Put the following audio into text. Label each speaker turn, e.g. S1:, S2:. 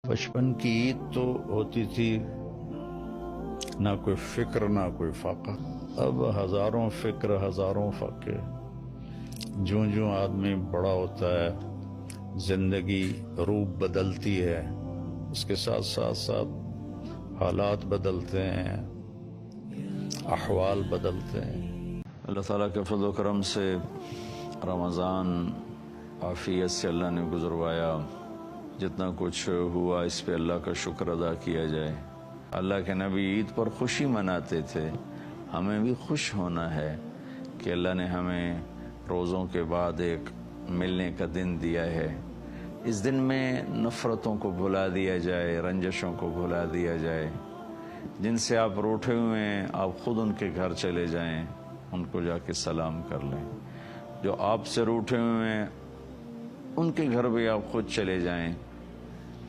S1: बचपन की ईद तो होती थी, ना कोई फिक्र ना कोई फाका। अब हजारों फिक्र हजारों फाके। जूं जूं आदमी बड़ा होता है, जिंदगी रूप बदलती है, उसके साथ साथ साथ हालात बदलते हैं, अहवाल बदलते हैं। अल्लाह ताला के फज़ल व करम से रमज़ान आफियत से अल्लाह ने गुजरवाया। जितना कुछ हुआ इस पे अल्लाह का शुक्र अदा किया जाए। अल्लाह के नबी ईद पर खुशी मनाते थे, हमें भी खुश होना है कि अल्लाह ने हमें रोज़ों के बाद एक मिलने का दिन दिया है। इस दिन में नफ़रतों को भुला दिया जाए, रंजशों को भुला दिया जाए। जिनसे आप रूठे हुए हैं, आप ख़ुद उनके घर चले जाएं, उनको जाके सलाम कर लें। जो आपसे रूठे हुए हैं, उनके घर भी आप खुद चले जाएं,